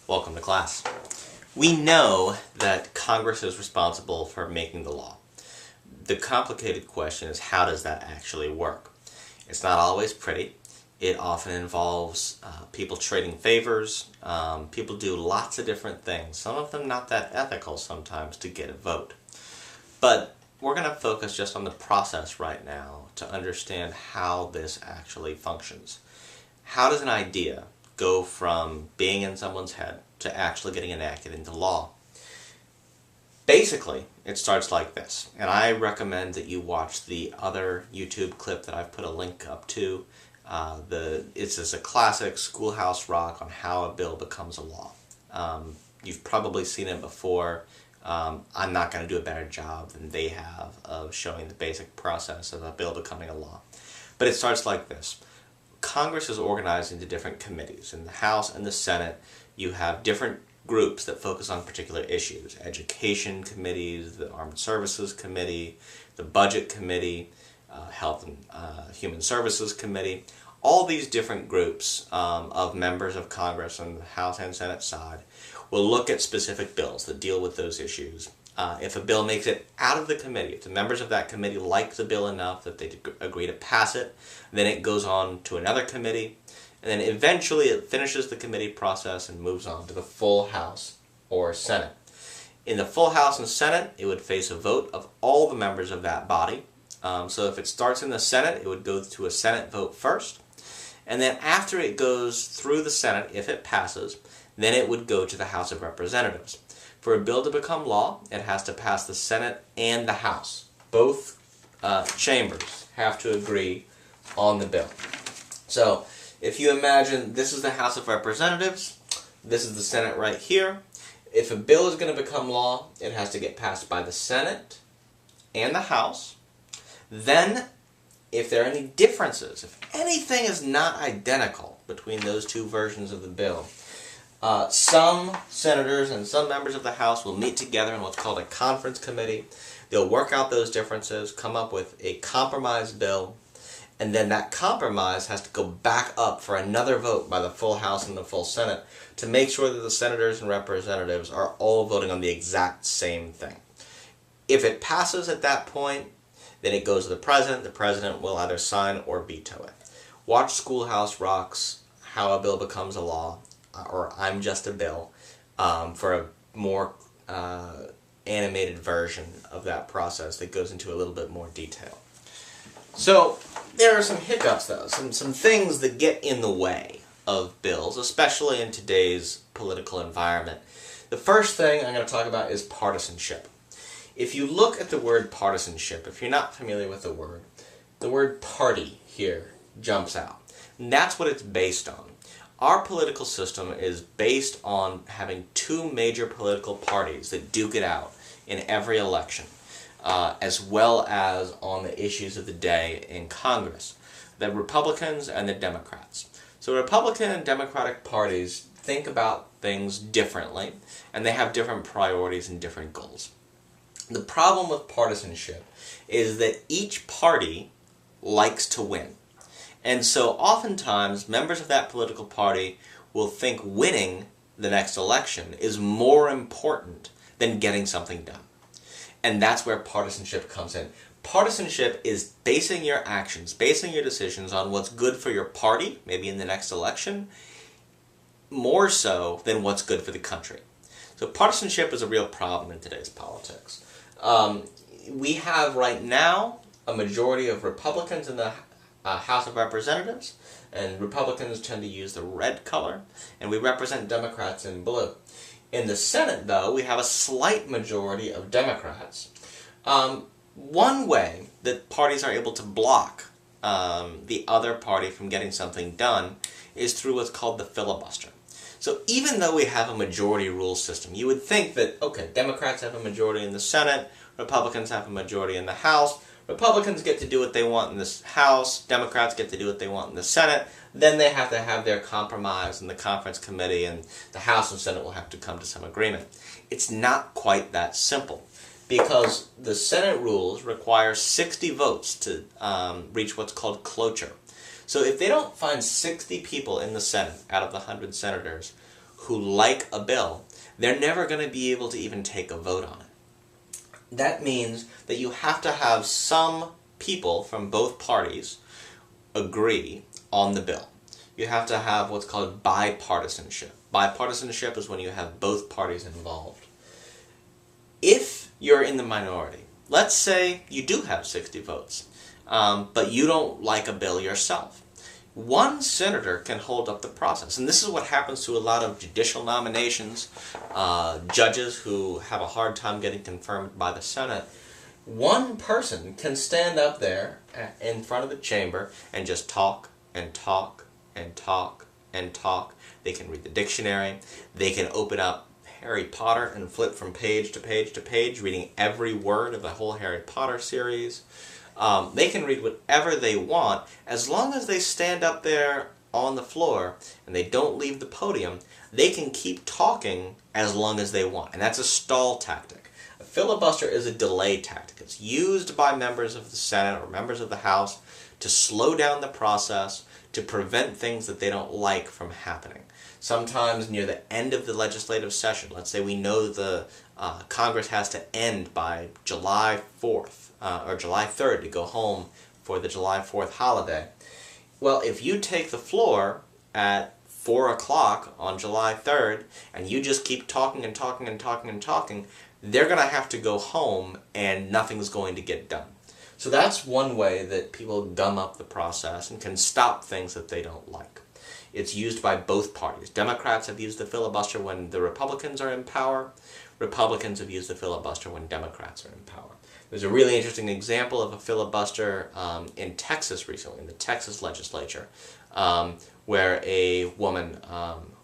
Welcome to class. We know that Congress is responsible for making the law. The complicated question is, how does that actually work? It's not always pretty. It often involves people trading favors. People do lots of different things, some of them not that ethical sometimes, to get a vote. But we're going to focus just on the process right now to understand how this actually functions. How does an idea go from being in someone's head to actually getting enacted into law? Basically, it starts like this, and I recommend that you watch the other YouTube clip that I've put a link up to. It's just a classic Schoolhouse Rock on how a bill becomes a law. You've probably seen it before. I'm not going to do a better job than they have of showing the basic process of a bill becoming a law. But it starts like this. Congress is organized into different committees. In the House and the Senate, you have different groups that focus on particular issues. Education committees, the Armed Services Committee, the Budget Committee, Health and Human Services Committee. All these different groups of members of Congress on the House and Senate side will look at specific bills that deal with those issues. If a bill makes it out of the committee, if the members of that committee like the bill enough that they agree to pass it, then it goes on to another committee, and then eventually it finishes the committee process and moves on to the full House or Senate. In the full House and Senate, it would face a vote of all the members of that body. So if it starts in the Senate, it would go to a Senate vote first, and then after it goes through the Senate, if it passes, then it would go to the House of Representatives. For a bill to become law, it has to pass the Senate and the House. Both chambers have to agree on the bill. So, if you imagine this is the House of Representatives, this is the Senate right here. If a bill is going to become law, it has to get passed by the Senate and the House. Then, if there are any differences, if anything is not identical between those two versions of the bill, some senators and some members of the House will meet together in what's called a conference committee. They'll work out those differences, come up with a compromise bill, and then that compromise has to go back up for another vote by the full House and the full Senate to make sure that the senators and representatives are all voting on the exact same thing. If it passes at that point, then it goes to the president. The president will either sign or veto it. Watch Schoolhouse Rock's How a Bill Becomes a Law, or I'm Just a Bill, for a more animated version of that process that goes into a little bit more detail. So, there are some hiccups though, some things that get in the way of bills, especially in today's political environment. The first thing I'm going to talk about is partisanship. If you look at the word partisanship, if you're not familiar with the word party here jumps out. And that's what it's based on. Our political system is based on having two major political parties that duke it out in every election, as well as on the issues of the day in Congress, the Republicans and the Democrats. So Republican and Democratic parties think about things differently, and they have different priorities and different goals. The problem with partisanship is that each party likes to win. And so oftentimes, members of that political party will think winning the next election is more important than getting something done. And that's where partisanship comes in. Partisanship is basing your actions, basing your decisions on what's good for your party, maybe in the next election, more so than what's good for the country. So partisanship is a real problem in today's politics. We have right now a majority of Republicans in the House of Representatives, and Republicans tend to use the red color, and we represent Democrats in blue. In the Senate, though, we have a slight majority of Democrats. One way that parties are able to block the other party from getting something done is through what's called the filibuster. So even though we have a majority rule system, you would think that, okay, Democrats have a majority in the Senate, Republicans have a majority in the House, Republicans get to do what they want in the House, Democrats get to do what they want in the Senate, then they have to have their compromise in the conference committee, and the House and Senate will have to come to some agreement. It's not quite that simple, because the Senate rules require 60 votes to reach what's called cloture. So if they don't find 60 people in the Senate out of the 100 senators who like a bill, they're never going to be able to even take a vote on it. That means that you have to have some people from both parties agree on the bill. You have to have what's called bipartisanship. Bipartisanship is when you have both parties involved. If you're in the minority, let's say you do have 60 votes, but you don't like a bill yourself, one senator can hold up the process. And this is what happens to a lot of judicial nominations, judges who have a hard time getting confirmed by the Senate. One person can stand up there in front of the chamber and just talk and talk and talk and talk. They can read the dictionary. They can open up Harry Potter and flip from page to page to page, reading every word of the whole Harry Potter series. They can read whatever they want, as long as they stand up there on the floor and they don't leave the podium. They can keep talking as long as they want, and that's a stall tactic. A filibuster is a delay tactic. It's used by members of the Senate or members of the House to slow down the process, to prevent things that they don't like from happening. Sometimes near the end of the legislative session, let's say we know the Congress has to end by July 4th or July 3rd to go home for the July 4th holiday. Well, if you take the floor at 4 o'clock on July 3rd and you just keep talking and talking and talking and talking, they're going to have to go home and nothing's going to get done. So that's one way that people gum up the process and can stop things that they don't like. It's used by both parties. Democrats have used the filibuster when the Republicans are in power. Republicans have used the filibuster when Democrats are in power. There's a really interesting example of a filibuster in Texas recently, in the Texas legislature, where a woman,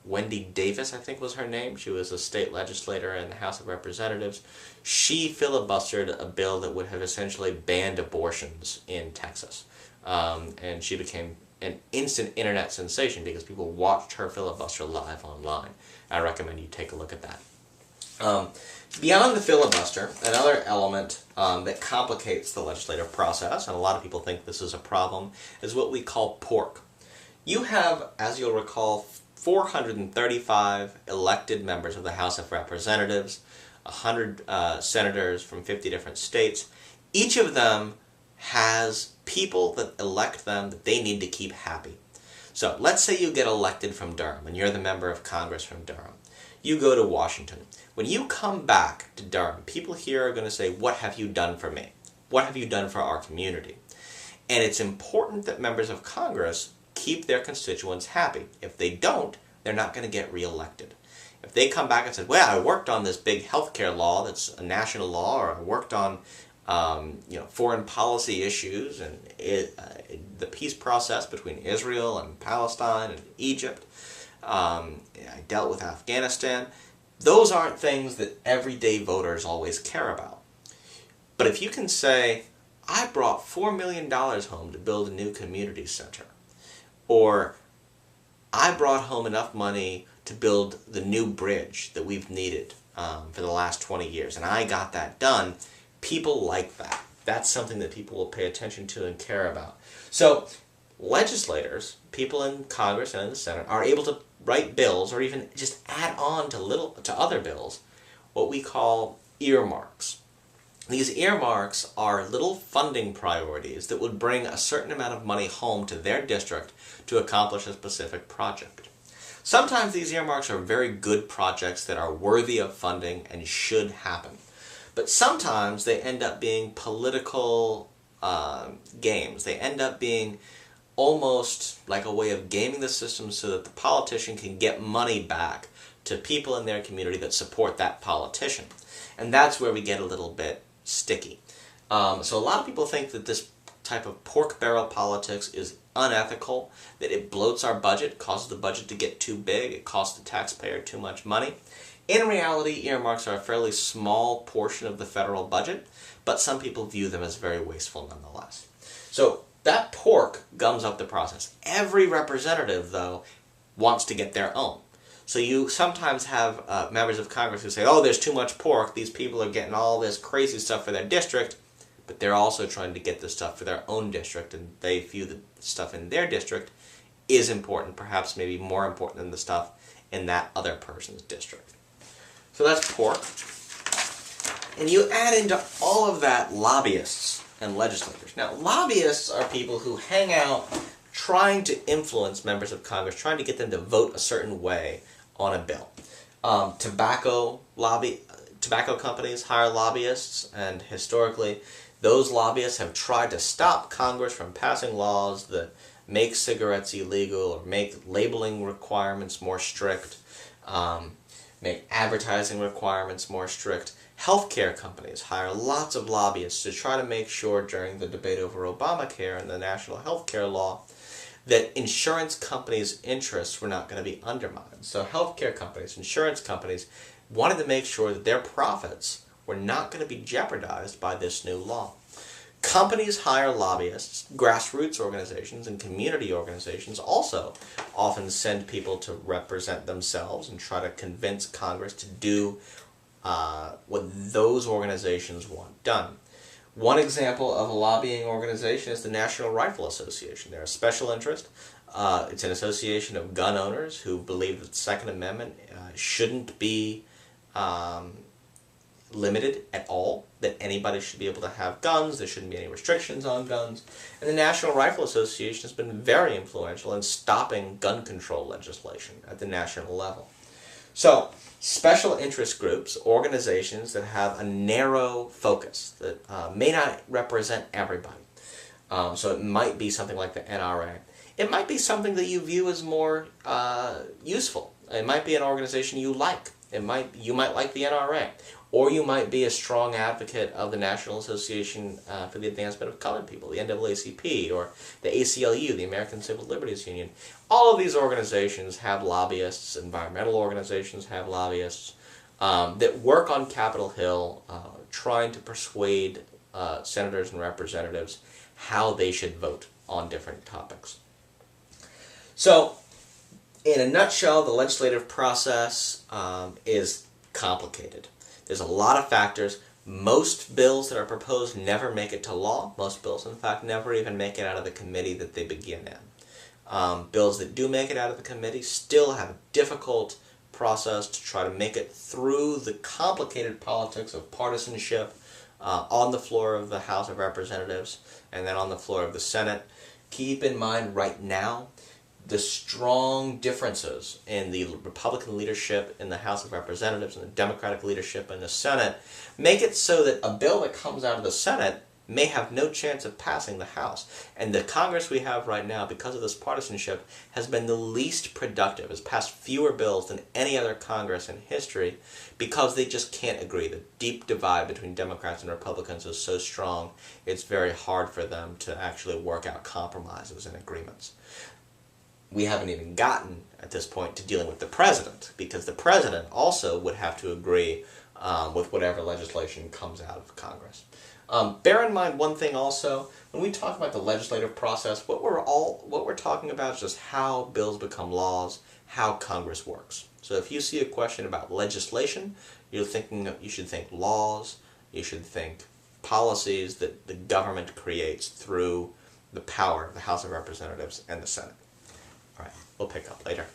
Wendy Davis, I think was her name, she was a state legislator in the House of Representatives, she filibustered a bill that would have essentially banned abortions in Texas. And she became an instant internet sensation because people watched her filibuster live online. I recommend you take a look at that. Beyond the filibuster, another element that complicates the legislative process, and a lot of people think this is a problem, is what we call pork. You have, as you'll recall, 435 elected members of the House of Representatives, 100 senators from 50 different states. Each of them has people that elect them that they need to keep happy. So let's say you get elected from Durham, and you're the member of Congress from Durham. You go to Washington. When you come back to Durham, people here are going to say, what have you done for me? What have you done for our community? And it's important that members of Congress keep their constituents happy. If they don't, they're not going to get reelected. If they come back and say, well, I worked on this big healthcare law that's a national law, or I worked on foreign policy issues and the peace process between Israel and Palestine and Egypt, I dealt with Afghanistan, those aren't things that everyday voters always care about. But if you can say, I brought $4 million home to build a new community center, or I brought home enough money to build the new bridge that we've needed for the last 20 years, and I got that done, people like that. That's something that people will pay attention to and care about. So legislators, people in Congress and in the Senate, are able to write bills or even just add on to other bills what we call earmarks. These earmarks are little funding priorities that would bring a certain amount of money home to their district to accomplish a specific project. Sometimes these earmarks are very good projects that are worthy of funding and should happen. But sometimes they end up being political games. They end up being almost like a way of gaming the system so that the politician can get money back to people in their community that support that politician. And that's where we get a little bit sticky. So a lot of people think that this type of pork barrel politics is unethical, that it bloats our budget, causes the budget to get too big, it costs the taxpayer too much money. In reality, earmarks are a fairly small portion of the federal budget, but some people view them as very wasteful nonetheless. So that pork gums up the process. Every representative, though, wants to get their own. So you sometimes have members of Congress who say, oh, there's too much pork, these people are getting all this crazy stuff for their district, but they're also trying to get this stuff for their own district, and they view the stuff in their district is important, perhaps maybe more important than the stuff in that other person's district. So that's pork. And you add into all of that lobbyists and legislators. Now, lobbyists are people who hang out trying to influence members of Congress, trying to get them to vote a certain way on a bill. Tobacco companies hire lobbyists, and historically, those lobbyists have tried to stop Congress from passing laws that make cigarettes illegal or make labeling requirements more strict, make advertising requirements more strict. Healthcare companies hire lots of lobbyists to try to make sure during the debate over Obamacare and the national healthcare law that insurance companies' interests were not going to be undermined. So healthcare companies, insurance companies wanted to make sure that their profits were not going to be jeopardized by this new law. Companies hire lobbyists, grassroots organizations, and community organizations also often send people to represent themselves and try to convince Congress to do what those organizations want done. One example of a lobbying organization is the National Rifle Association. They're a special interest. It's an association of gun owners who believe that the Second Amendment shouldn't be limited at all, that anybody should be able to have guns, there shouldn't be any restrictions on guns. And the National Rifle Association has been very influential in stopping gun control legislation at the national level. So, special interest groups, organizations that have a narrow focus, that may not represent everybody. So it might be something like the NRA. It might be something that you view as more useful. It might be an organization you like. You might like the NRA. Or you might be a strong advocate of the National Association for the Advancement of Colored People, the NAACP, or the ACLU, the American Civil Liberties Union. All of these organizations have lobbyists. Environmental organizations have lobbyists that work on Capitol Hill trying to persuade senators and representatives how they should vote on different topics. So, in a nutshell, the legislative process is complicated. There's a lot of factors. Most bills that are proposed never make it to law. Most bills, in fact, never even make it out of the committee that they begin in. Bills that do make it out of the committee still have a difficult process to try to make it through the complicated politics of partisanship on the floor of the House of Representatives and then on the floor of the Senate. Keep in mind right now the strong differences in the Republican leadership in the House of Representatives and the Democratic leadership in the Senate make it so that a bill that comes out of the Senate may have no chance of passing the House. And the Congress we have right now, because of this partisanship, has been the least productive, has passed fewer bills than any other Congress in history because they just can't agree. The deep divide between Democrats and Republicans is so strong, it's very hard for them to actually work out compromises and agreements. We haven't even gotten, at this point, to dealing with the president, because the president also would have to agree with whatever legislation comes out of Congress. Bear in mind one thing also, when we talk about the legislative process, what we're talking about is just how bills become laws, how Congress works. So if you see a question about legislation, you should think laws, you should think policies that the government creates through the power of the House of Representatives and the Senate. All right, we'll pick up later.